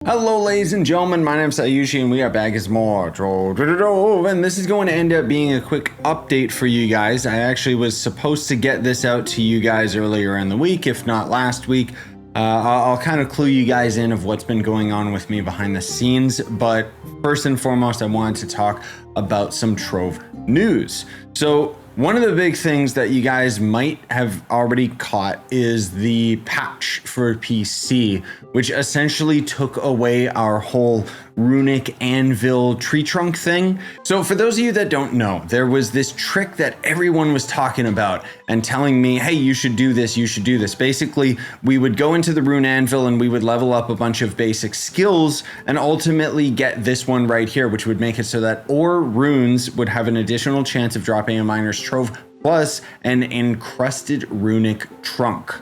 Hello ladies and gentlemen, my name is Scyushi and we are back as more Trove, and this is going to end up being a quick update for you guys. I actually was supposed to get this out to you guys earlier in the week, if not last week. I'll kind of clue you guys in of what's been going on with me behind the scenes, but first and foremost I wanted to talk about some Trove news. So one of the big things that you guys might have already caught is the patch for PC, which essentially took away our whole Runic anvil tree trunk thing. So for those of you that don't know, there was this trick that everyone was talking about and telling me, hey, you should do this, you should do this. Basically, we would go into the rune anvil and we would level up a bunch of basic skills and ultimately get this one right here, which would make it so that ore runes would have an additional chance of dropping a miner's trove plus an encrusted runic trunk.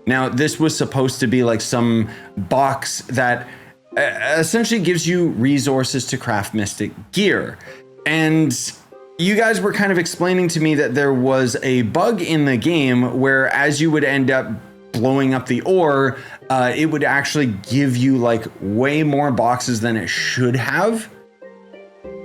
Now, this was supposed to be like some box that essentially gives you resources to craft mystic gear. And you guys were kind of explaining to me that there was a bug in the game where as you would end up blowing up the ore, it would actually give you like way more boxes than it should have.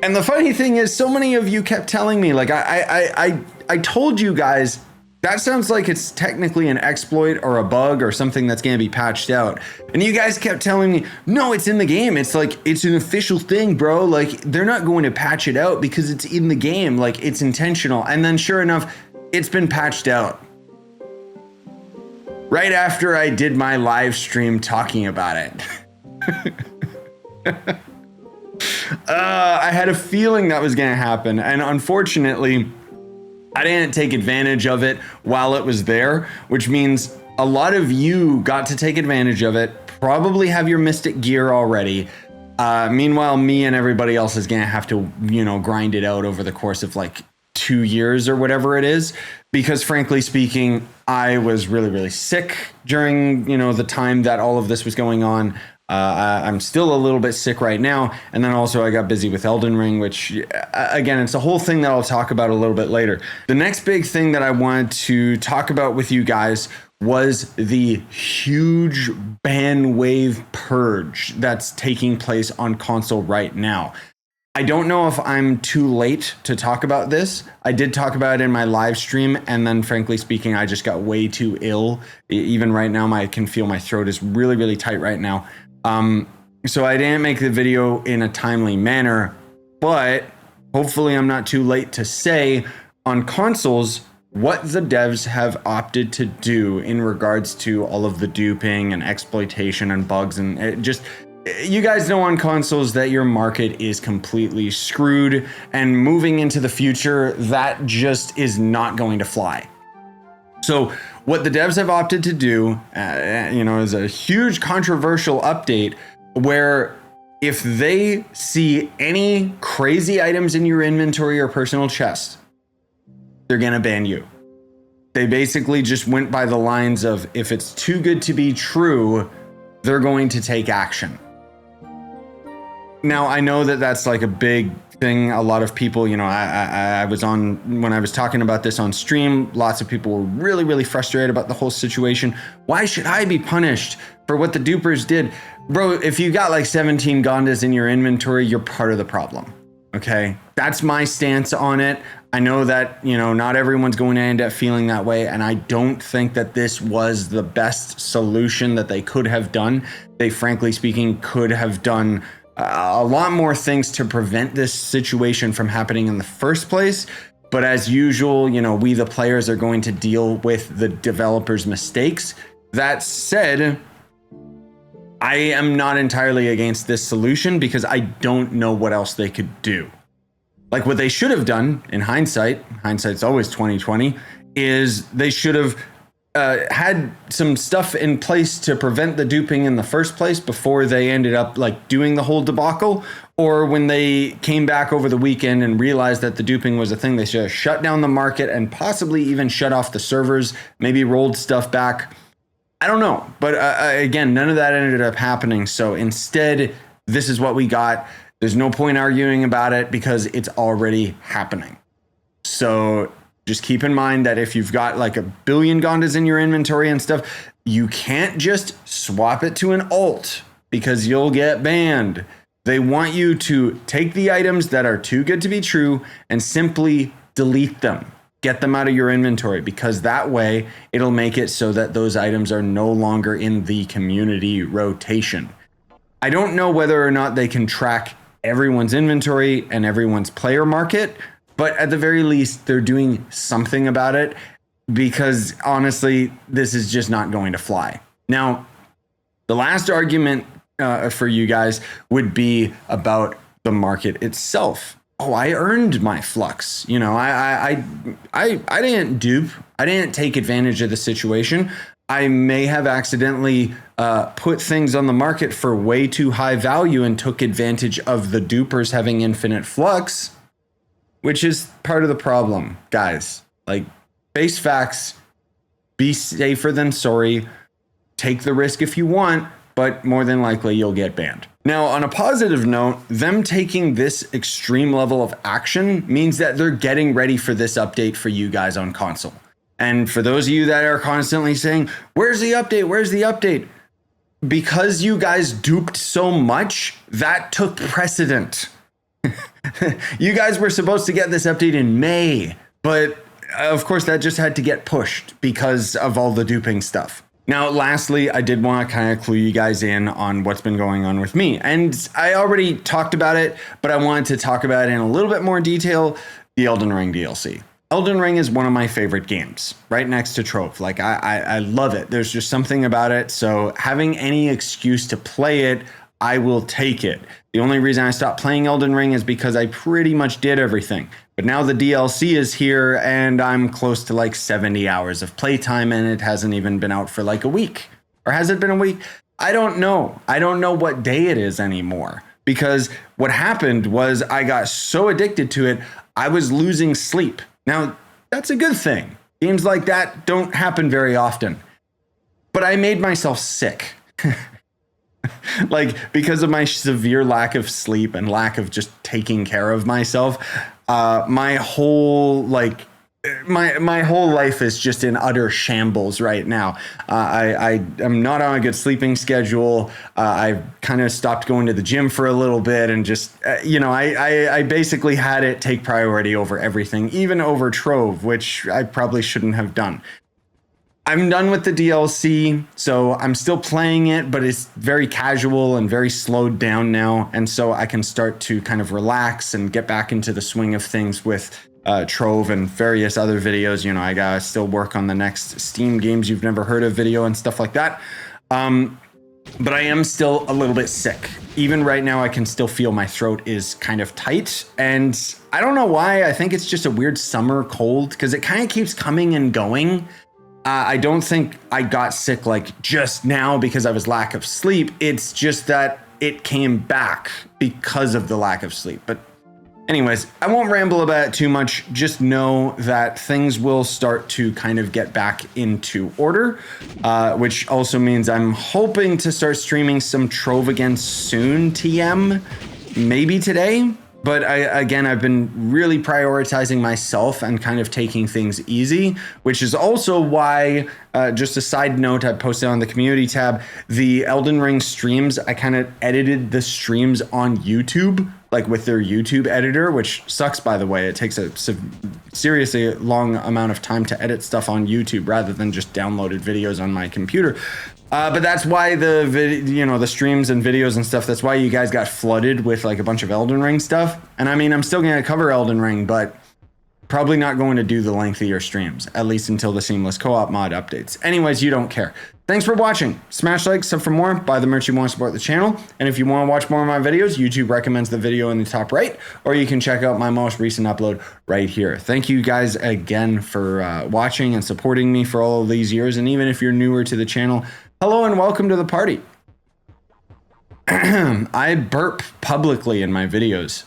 And the funny thing is, so many of you kept telling me, like, I told you guys, that sounds like it's technically an exploit or a bug or something that's going to be patched out. And you guys kept telling me, no, it's in the game. It's like, it's an official thing, bro. Like, they're not going to patch it out because it's in the game. Like, it's intentional. And then sure enough, it's been patched out. Right after I did my live stream talking about it. I had a feeling that was going to happen. And unfortunately, I didn't take advantage of it while it was there, which means a lot of you got to take advantage of it, probably have your mystic gear already. Meanwhile, me and everybody else is gonna have to, grind it out over the course of like 2 years or whatever it is. Because frankly speaking, I was really, really sick during, the time that all of this was going on. I'm still a little bit sick right now. And then also I got busy with Elden Ring, which again, it's a whole thing that I'll talk about a little bit later. The next big thing that I wanted to talk about with you guys was the huge ban wave purge that's taking place on console right now. I don't know if I'm too late to talk about this. I did talk about it in my live stream, and then frankly speaking, I just got way too ill. Even right now, I can feel my throat is really, really tight right now. So I didn't make the video in a timely manner, but hopefully I'm not too late to say on consoles what the devs have opted to do in regards to all of the duping and exploitation and bugs. And it just, you guys know on consoles that your market is completely screwed, and moving into the future, that just is not going to fly. So what the devs have opted to do, is a huge controversial update where if they see any crazy items in your inventory or personal chest, they're going to ban you. They basically just went by the lines of, if it's too good to be true, they're going to take action. Now, I know that that's like a big thing. A lot of people, I was on, when I was talking about this on stream, lots of people were really, really frustrated about the whole situation. Why should I be punished for what the dupers did? Bro, if you got like 17 Gondas in your inventory, you're part of the problem. Okay? That's my stance on it. I know that, not everyone's going to end up feeling that way. And I don't think that this was the best solution that they could have done. They, frankly speaking, could have done a lot more things to prevent this situation from happening in the first place. But as usual, we the players are going to deal with the developers' mistakes. That said, I am not entirely against this solution because I don't know what else they could do. Like what they should have done in hindsight's always 2020, is they should have had some stuff in place to prevent the duping in the first place before they ended up like doing the whole debacle. Or when they came back over the weekend and realized that the duping was a thing, they should have shut down the market and possibly even shut off the servers, maybe rolled stuff back. I don't know. But again, none of that ended up happening. So instead, this is what we got. There's no point arguing about it because it's already happening. So just keep in mind that if you've got like 1 billion Gondas in your inventory and stuff, you can't just swap it to an alt because you'll get banned. They want you to take the items that are too good to be true and simply delete them. Get them out of your inventory, because that way it'll make it so that those items are no longer in the community rotation. I don't know whether or not they can track everyone's inventory and everyone's player market, but at the very least, they're doing something about it, because honestly, this is just not going to fly. Now, the last argument for you guys would be about the market itself. Oh, I earned my flux. You know, I didn't dupe. I didn't take advantage of the situation. I may have accidentally put things on the market for way too high value and took advantage of the dupers having infinite flux, which is part of the problem, guys. Like, face facts, be safer than sorry. Take the risk if you want, but more than likely you'll get banned. Now, on a positive note, them taking this extreme level of action means that they're getting ready for this update for you guys on console. And for those of you that are constantly saying, where's the update? Where's the update? Because you guys duped so much, that took precedent. You guys were supposed to get this update in May, but of course that just had to get pushed because of all the duping stuff. Now, lastly, I did want to kind of clue you guys in on what's been going on with me. And I already talked about it, but I wanted to talk about it in a little bit more detail, the Elden Ring DLC. Elden Ring is one of my favorite games, right next to Trove. Like, I love it. There's just something about it. So having any excuse to play it, I will take it. The only reason I stopped playing Elden Ring is because I pretty much did everything. But now the DLC is here and I'm close to like 70 hours of playtime, and it hasn't even been out for like a week. Or has it been a week? I don't know. I don't know what day it is anymore, because what happened was I got so addicted to it, I was losing sleep. Now, that's a good thing. Games like that don't happen very often. But I made myself sick. Like, because of my severe lack of sleep and lack of just taking care of myself, my whole life is just in utter shambles right now. I am not on a good sleeping schedule. I kind of stopped going to the gym for a little bit, and just, I basically had it take priority over everything, even over Trove, which I probably shouldn't have done. I'm done with the DLC, so I'm still playing it, but it's very casual and very slowed down now. And so I can start to kind of relax and get back into the swing of things with Trove and various other videos. You know, I gotta still work on the next Steam games you've never heard of video and stuff like that. But I am still a little bit sick. Even right now, I can still feel my throat is kind of tight. And I don't know why. I think it's just a weird summer cold, because it kind of keeps coming and going. I don't think I got sick like just now because I was lack of sleep. It's just that it came back because of the lack of sleep. But anyways, I won't ramble about it too much. Just know that things will start to kind of get back into order, which also means I'm hoping to start streaming some Trove again soon, TM, maybe today. But I've been really prioritizing myself and kind of taking things easy, which is also why, just a side note, I posted on the community tab, the Elden Ring streams, I kind of edited the streams on YouTube, like with their YouTube editor, which sucks, by the way. It takes a seriously long amount of time to edit stuff on YouTube rather than just downloaded videos on my computer. But that's why the streams and videos and stuff, that's why you guys got flooded with like a bunch of Elden Ring stuff. And I mean, I'm still going to cover Elden Ring, but probably not going to do the lengthier streams, at least until the seamless co-op mod updates. Anyways, you don't care. Thanks for watching. Smash like, sub for more, buy the merch you want to support the channel. And if you want to watch more of my videos, YouTube recommends the video in the top right, or you can check out my most recent upload right here. Thank you guys again for watching and supporting me for all of these years. And even if you're newer to the channel, hello and welcome to the party. I burp publicly in my videos.